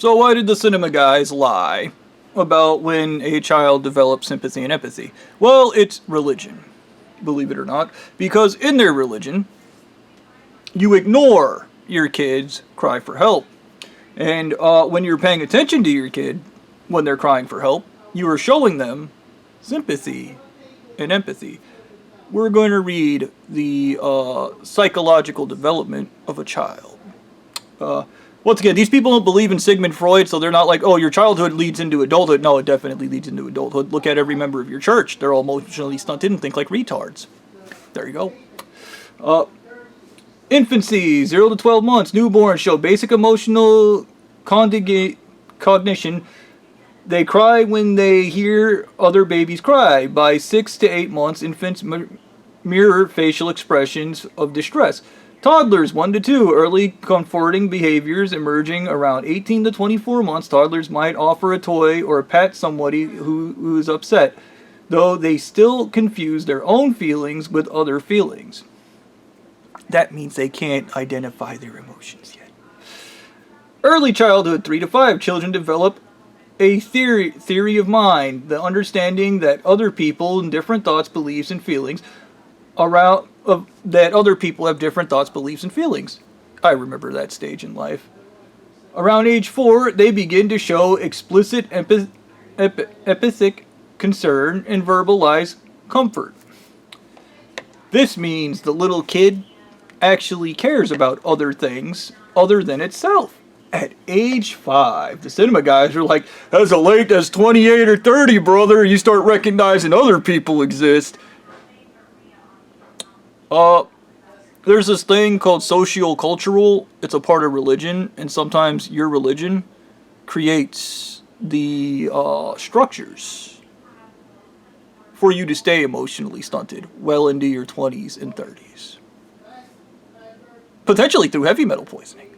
So why did the cinema guys lie about when a child develops sympathy and empathy? Well, it's religion, believe it or not, because in their religion, you ignore your kids' cry for help. And when you're paying attention to your kid when they're crying for help, you are showing them sympathy and empathy. We're going to read the psychological development of a child. Once again, these people don't believe in Sigmund Freud, so they're not like, oh, your childhood leads into adulthood. No, it definitely leads into adulthood. Look at every member of your church. They're all emotionally stunted and think like retards. There you go. Infancy, 0 to 12 months. Newborns show basic emotional cognition. They cry when they hear other babies cry. By 6 to 8 months, infants mirror facial expressions of distress. Toddlers 1 to 2, early comforting behaviors emerging around 18 to 24 months. Toddlers might offer a toy or pat somebody who is upset, though they still confuse their own feelings with other feelings. That means they can't identify their emotions yet. Early childhood 3 to 5, children develop a theory of mind, the understanding that other people and different thoughts, beliefs, and feelings that other people have different thoughts, beliefs, and feelings. I remember that stage in life. Around age 4, they begin to show explicit empathic concern and verbalize comfort. This means the little kid actually cares about other things other than itself. At age 5, the cinema guys are like, as late as 28 or 30, brother, you start recognizing other people exist. There's this thing called socio-cultural. It's a part of religion, and sometimes your religion creates the structures for you to stay emotionally stunted well into your 20s and 30s. Potentially through heavy metal poisoning.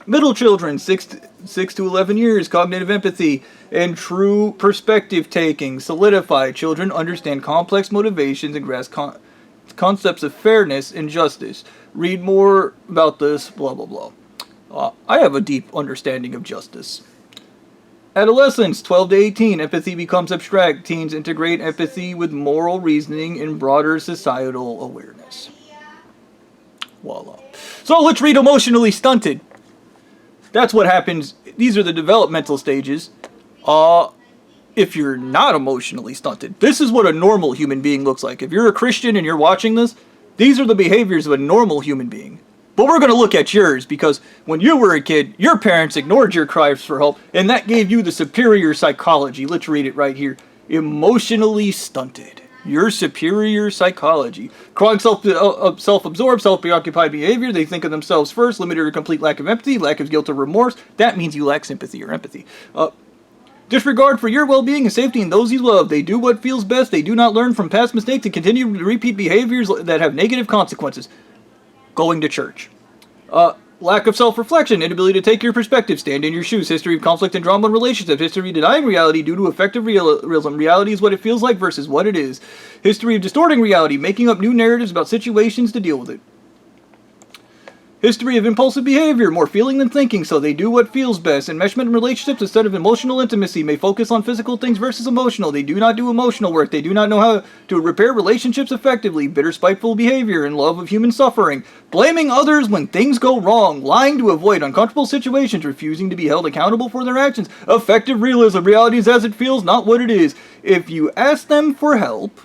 Middle children, 6 to 11 years, cognitive empathy and true perspective taking. Solidify. Children understand complex motivations and grasp concepts of fairness and justice. Read more about this, blah, blah, blah. I have a deep understanding of justice. Adolescence, 12 to 18, empathy becomes abstract. Teens integrate empathy with moral reasoning and broader societal awareness. Voila. So let's read emotionally stunted. That's what happens. These are the developmental stages. If you're not emotionally stunted, this is what a normal human being looks like. If you're a Christian and you're watching this, these are the behaviors of a normal human being. But we're going to look at yours, because when you were a kid, your parents ignored your cries for help, and that gave you the superior psychology. Let's read it right here. Emotionally stunted. Your superior psychology. Chronic self-absorbed, self-preoccupied behavior. They think of themselves first. Limited or complete lack of empathy. Lack of guilt or remorse. That means you lack sympathy or empathy. Disregard for your well-being and safety and those you love. They do what feels best. They do not learn from past mistakes and continue to repeat behaviors that have negative consequences. Going to church. Lack of self-reflection, inability to take your perspective, stand in your shoes, history of conflict and drama in relationships, history of denying reality due to effective realism, reality is what it feels like versus what it is, history of distorting reality, making up new narratives about situations to deal with it. History of impulsive behavior, more feeling than thinking, so they do what feels best. Enmeshment in relationships instead of emotional intimacy, may focus on physical things versus emotional. They do not do emotional work. They do not know how to repair relationships effectively. Bitter, spiteful behavior and love of human suffering. Blaming others when things go wrong. Lying to avoid uncomfortable situations. Refusing to be held accountable for their actions. Effective realism. Reality is as it feels, not what it is. If you ask them for help,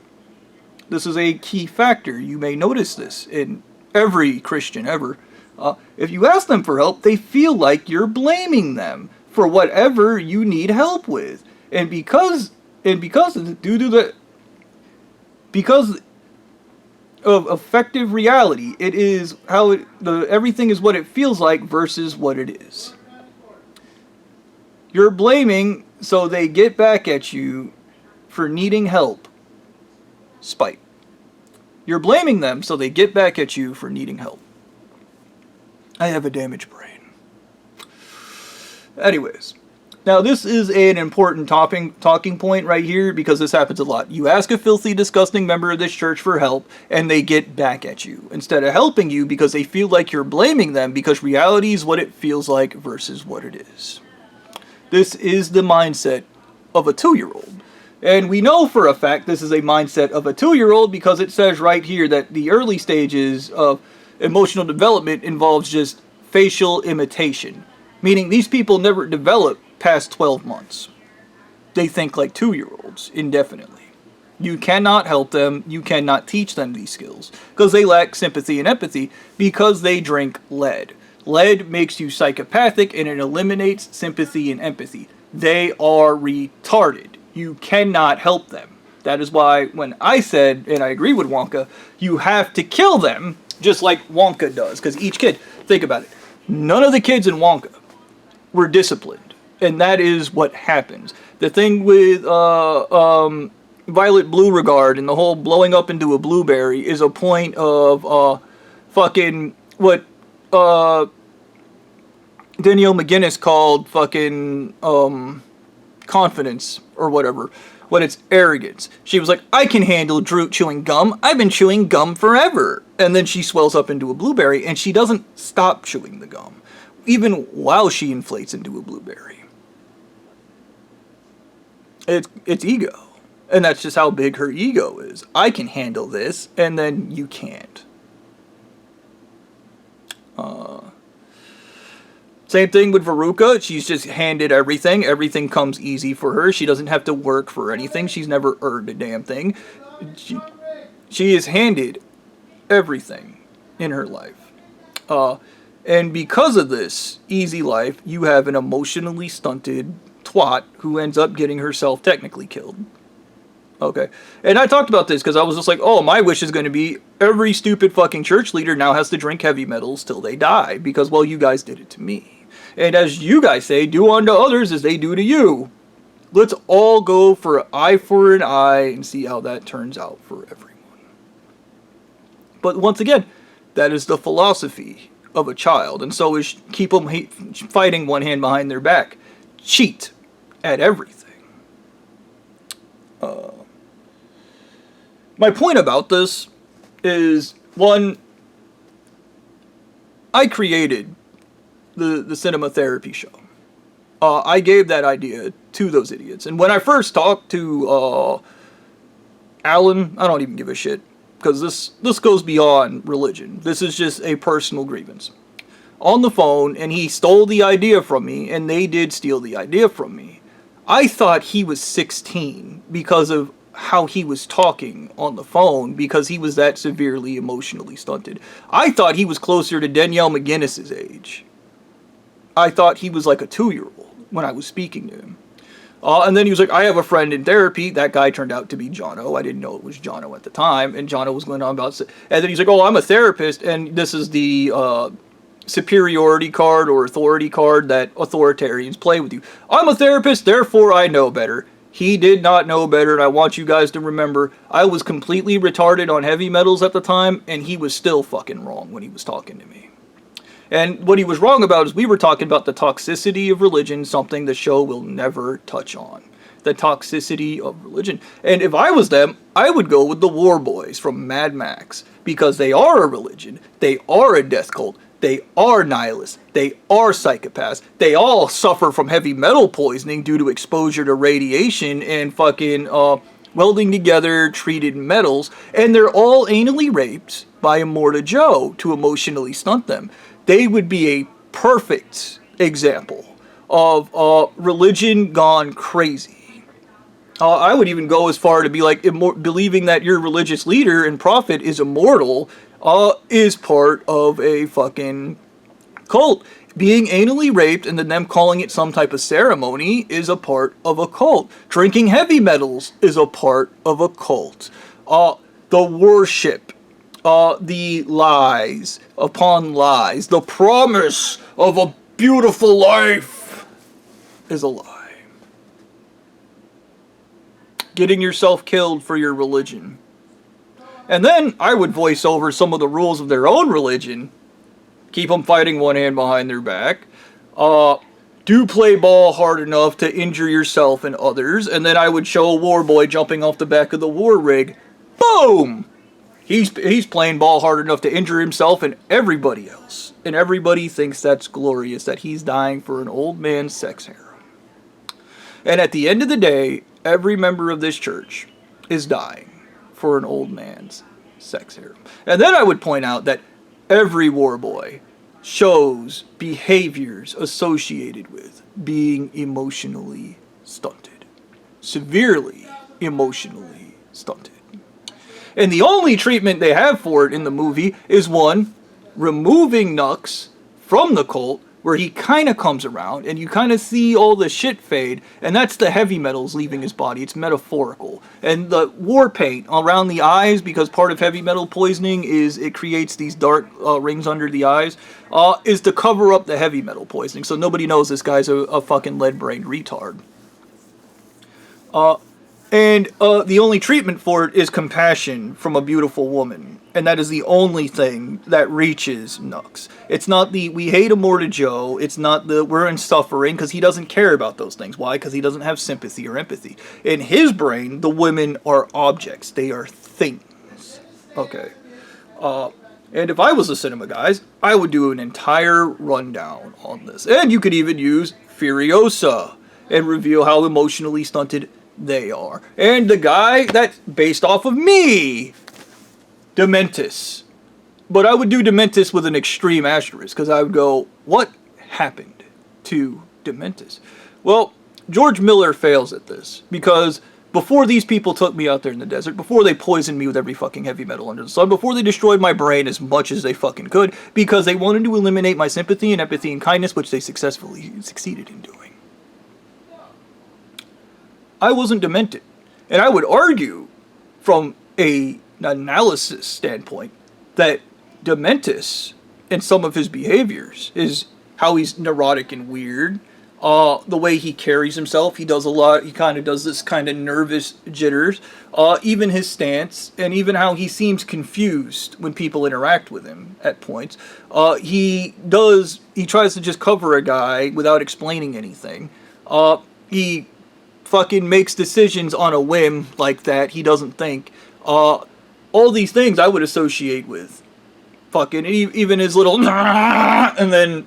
this is a key factor. You may notice this in every Christian ever. If you ask them for help, they feel like you're blaming them for whatever you need help with. And because of effective reality, it is how everything is what it feels like versus what it is. You're blaming so they get back at you for needing help. Spite. You're blaming them so they get back at you for needing help. I have a damaged brain. Anyways, Now, this is an important talking point right here because this happens a lot. You ask a filthy, disgusting member of this church for help, and they get back at you instead of helping you because they feel like you're blaming them because reality is what it feels like versus what it is. This is the mindset of a 2-year-old. And we know for a fact this is a mindset of a 2-year-old because it says right here that the early stages of emotional development involves just facial imitation. Meaning these people never develop past 12 months. They think like 2-year-olds indefinitely. You cannot help them, you cannot teach them these skills because they lack sympathy and empathy because they drink lead. Lead makes you psychopathic and it eliminates sympathy and empathy. They are retarded. You cannot help them. That is why when I said, and I agree with Wonka, you have to kill them just like Wonka does. Because each kid, think about it, none of the kids in Wonka were disciplined. And that is what happens. The thing with Violet Beauregard and the whole blowing up into a blueberry is a point of fucking what Danielle McGinnis called fucking confidence or whatever. When it's arrogance. She was like, I can handle Droot chewing gum. I've been chewing gum forever. And then she swells up into a blueberry and she doesn't stop chewing the gum. Even while she inflates into a blueberry. It's ego. And that's just how big her ego is. I can handle this, and then you can't. Same thing with Veruca. She's just handed everything. Everything comes easy for her. She doesn't have to work for anything. She's never earned a damn thing. She is handed everything in her life. And because of this easy life, you have an emotionally stunted twat who ends up getting herself technically killed. Okay. And I talked about this because I was just like, oh, my wish is going to be every stupid fucking church leader now has to drink heavy metals till they die because, well, you guys did it to me. And as you guys say, do unto others as they do to you. Let's all go for eye for an eye and see how that turns out for everyone. But once again, that is the philosophy of a child. And so is keep them fighting one hand behind their back. Cheat at everything. My point about this is, one, I created the cinema therapy show. I gave that idea to those idiots. And when I first talked to Alan, I don't even give a shit. Because this goes beyond religion. This is just a personal grievance. On the phone, and he stole the idea from me, and they did steal the idea from me. I thought he was 16 because of how he was talking on the phone, because he was that severely emotionally stunted. I thought he was closer to Danielle McGinnis's age. I thought he was like a 2-year-old when I was speaking to him. And then he was like, I have a friend in therapy. That guy turned out to be Jono. I didn't know it was Jono at the time. And Jono was going on about... And then he's like, oh, I'm a therapist. And this is the superiority card or authority card that authoritarians play with you. I'm a therapist, therefore I know better. He did not know better, and I want you guys to remember, I was completely retarded on heavy metals at the time, and he was still fucking wrong when he was talking to me. And what he was wrong about is we were talking about the toxicity of religion, something the show will never touch on. The toxicity of religion. And if I was them, I would go with the War Boys from Mad Max, because they are a religion, they are a death cult, they are nihilists, they are psychopaths, they all suffer from heavy metal poisoning due to exposure to radiation and fucking welding together treated metals, and they're all anally raped by Immorta Joe to emotionally stunt them. They would be a perfect example of religion gone crazy. I would even go as far to be like, believing that your religious leader and prophet is immortal is part of a fucking cult. Being anally raped and then them calling it some type of ceremony is a part of a cult. Drinking heavy metals is a part of a cult. The worship, the lies upon lies, the promise of a beautiful life is a lie. Getting yourself killed for your religion. And then I would voice over some of the rules of their own religion. Keep them fighting one hand behind their back. do play ball hard enough to injure yourself and others, and then I would show a war boy jumping off the back of the war rig. Boom! He's playing ball hard enough to injure himself and everybody else. And everybody thinks that's glorious, that he's dying for an old man's sex harem. And at the end of the day, every member of this church is dying for an old man's sex harem. And then I would point out that every war boy shows behaviors associated with being emotionally stunted. Severely emotionally stunted. And the only treatment they have for it in the movie is one, removing Nux from the cult, where he kind of comes around, and you kind of see all the shit fade, and that's the heavy metals leaving his body. It's metaphorical. And the war paint around the eyes, because part of heavy metal poisoning is it creates these dark rings under the eyes, is to cover up the heavy metal poisoning, so nobody knows this guy's a fucking lead-brained retard. And the only treatment for it is compassion from a beautiful woman. And that is the only thing that reaches Nux. It's not the, we hate Immortal Joe. It's not the, we're in suffering, because he doesn't care about those things. Why? Because he doesn't have sympathy or empathy. In his brain, the women are objects. They are things. Okay. And if I was a cinema guys, I would do an entire rundown on this. And you could even use Furiosa and reveal how emotionally stunted they are. And the guy that's based off of me, Dementus. But I would do Dementus with an extreme asterisk, because I would go, what happened to Dementus? Well, George Miller fails at this, because before these people took me out there in the desert, before they poisoned me with every fucking heavy metal under the sun, before they destroyed my brain as much as they fucking could, because they wanted to eliminate my sympathy and empathy and kindness, which they successfully succeeded in doing, I wasn't demented. And I would argue, from an analysis standpoint, that Dementus and some of his behaviors is how he's neurotic and weird. The way he carries himself, he does a lot, he kind of does this kind of nervous jitters. Even his stance, and even how he seems confused when people interact with him at points. He tries to just cover a guy without explaining anything. He fucking makes decisions on a whim like that. He doesn't think. All these things I would associate with fucking, even his little and then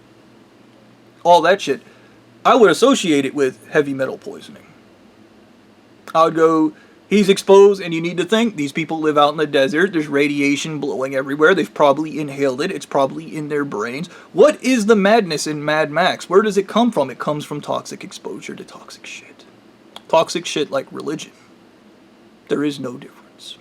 all that shit, I would associate it with heavy metal poisoning. I would go, he's exposed, and you need to think, these people live out in the desert, there's radiation blowing everywhere, they've probably inhaled it, it's probably in their brains. What is the madness in Mad Max? Where does it come from? It comes from toxic exposure to toxic shit. Toxic shit like religion. There is no difference.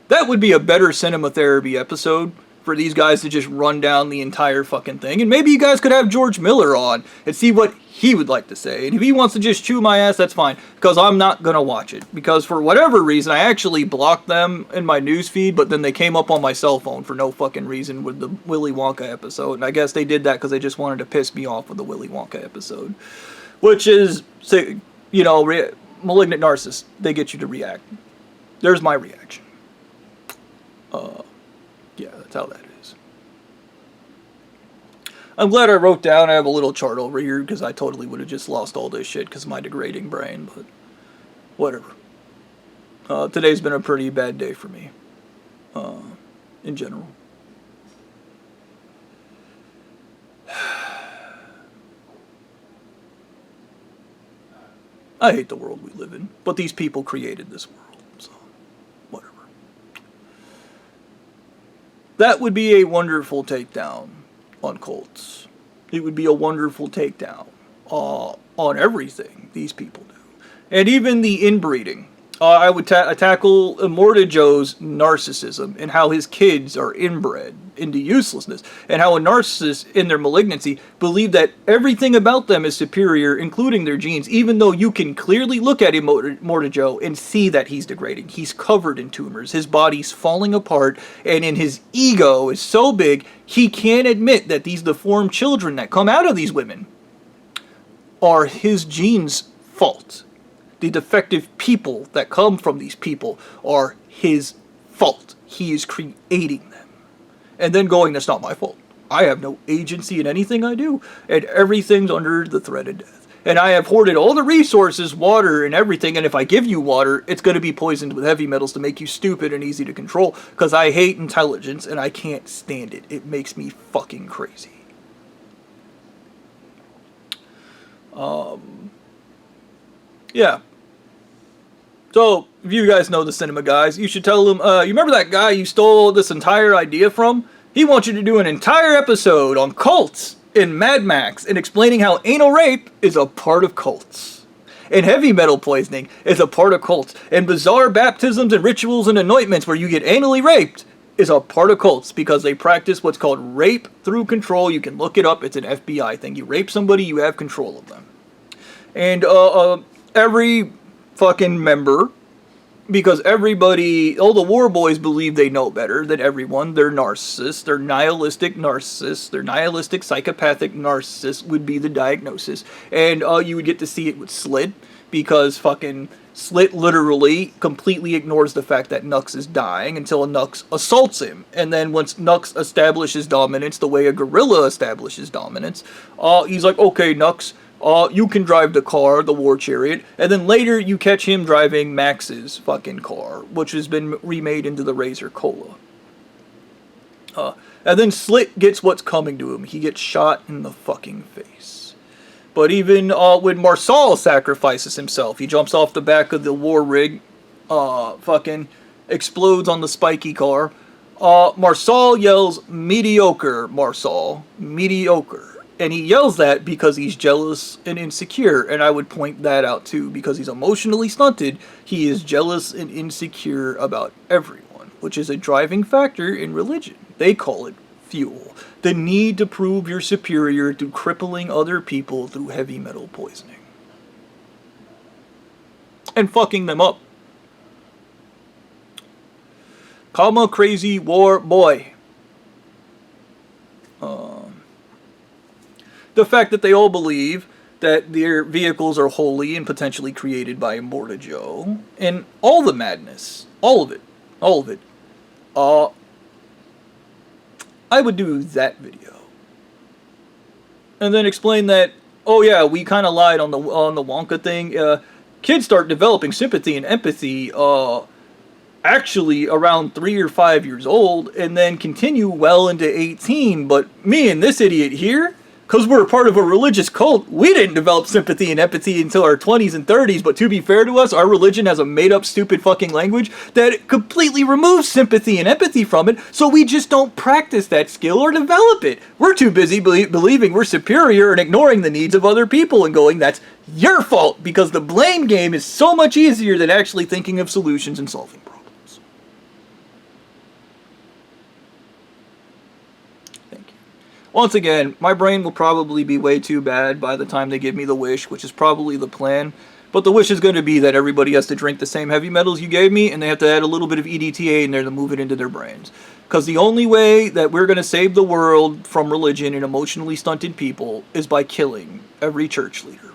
That would be a better cinema therapy episode for these guys to just run down the entire fucking thing. And maybe you guys could have George Miller on and see what he would like to say. And if he wants to just chew my ass, that's fine. Because I'm not going to watch it. Because for whatever reason, I actually blocked them in my newsfeed, but then they came up on my cell phone for no fucking reason with the Willy Wonka episode. And I guess they did that because they just wanted to piss me off with the Willy Wonka episode. Which is, you know, malignant narcissists. They get you to react. There's my reaction. Yeah, that's how that is. I'm glad I wrote down, I have a little chart over here, because I totally would have just lost all this shit because of my degrading brain, but whatever. Today's been a pretty bad day for me, in general. I hate the world we live in, but these people created this world, so whatever. That would be a wonderful takedown on cults. It would be a wonderful takedown on everything these people do. And even the inbreeding. I would tackle Immortal Joe's narcissism and how his kids are inbred into uselessness, and how a narcissist in their malignancy believe that everything about them is superior, including their genes, even though you can clearly look at Immortal Joe and see that he's degrading. He's covered in tumors, his body's falling apart, and in his ego is so big, he can't admit that these deformed children that come out of these women are his genes' fault. The defective people that come from these people are his fault. He is creating them. And then going, that's not my fault. I have no agency in anything I do, and everything's under the threat of death. And I have hoarded all the resources, water, and everything, and if I give you water, it's going to be poisoned with heavy metals to make you stupid and easy to control, because I hate intelligence, and I can't stand it. It makes me fucking crazy. Yeah. So, if you guys know the cinema guys, you should tell them, you remember that guy you stole this entire idea from? He wants you to do an entire episode on cults in Mad Max and explaining how anal rape is a part of cults. And heavy metal poisoning is a part of cults. And bizarre baptisms and rituals and anointments where you get anally raped is a part of cults because they practice what's called rape through control. You can look it up. It's an FBI thing. You rape somebody, you have control of them. And every fucking member, because everybody, all the war boys believe they know better than everyone. They're narcissists. They're nihilistic narcissists. They're nihilistic psychopathic narcissists would be the diagnosis. And you would get to see it with Slit, because fucking Slit literally completely ignores the fact that Nux is dying until Nux assaults him. And then once Nux establishes dominance the way a gorilla establishes dominance, he's like, okay, Nux, you can drive the car, the war chariot, and then later you catch him driving Max's fucking car, which has been remade into the Razor Cola. And then Slit gets what's coming to him. He gets shot in the fucking face. But even when Marsal sacrifices himself, he jumps off the back of the war rig, fucking explodes on the spiky car. Marsal yells, mediocre, Marsal, mediocre. And he yells that because he's jealous and insecure. And I would point that out too, because he's emotionally stunted. He is jealous and insecure about everyone, which is a driving factor in religion. They call it fuel. The need to prove you're superior through crippling other people through heavy metal poisoning. And fucking them up. Comma crazy war boy. The fact that they all believe that their vehicles are holy and potentially created by Immorta Joe, and all the madness, all of it, I would do that video, and then explain that, oh yeah, we kind of lied on the Wonka thing. Kids start developing sympathy and empathy, actually around 3 or 5 years old, and then continue well into 18. But me and this idiot here, because we're a part of a religious cult, we didn't develop sympathy and empathy until our 20s and 30s, but to be fair to us, our religion has a made-up stupid fucking language that completely removes sympathy and empathy from it, so we just don't practice that skill or develop it. We're too busy believing we're superior and ignoring the needs of other people and going, that's your fault, because the blame game is so much easier than actually thinking of solutions and solving problems. Once again, my brain will probably be way too bad by the time they give me the wish, which is probably the plan. But the wish is going to be that everybody has to drink the same heavy metals you gave me, and they have to add a little bit of EDTA in there to move it into their brains. Because the only way that we're going to save the world from religion and emotionally stunted people is by killing every church leader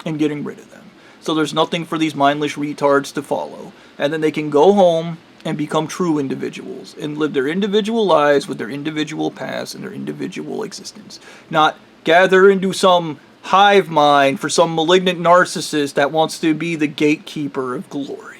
and getting rid of them. So there's nothing for these mindless retards to follow. And then they can go home and become true individuals and live their individual lives with their individual past and their individual existence. Not gather into some hive mind for some malignant narcissist that wants to be the gatekeeper of glory.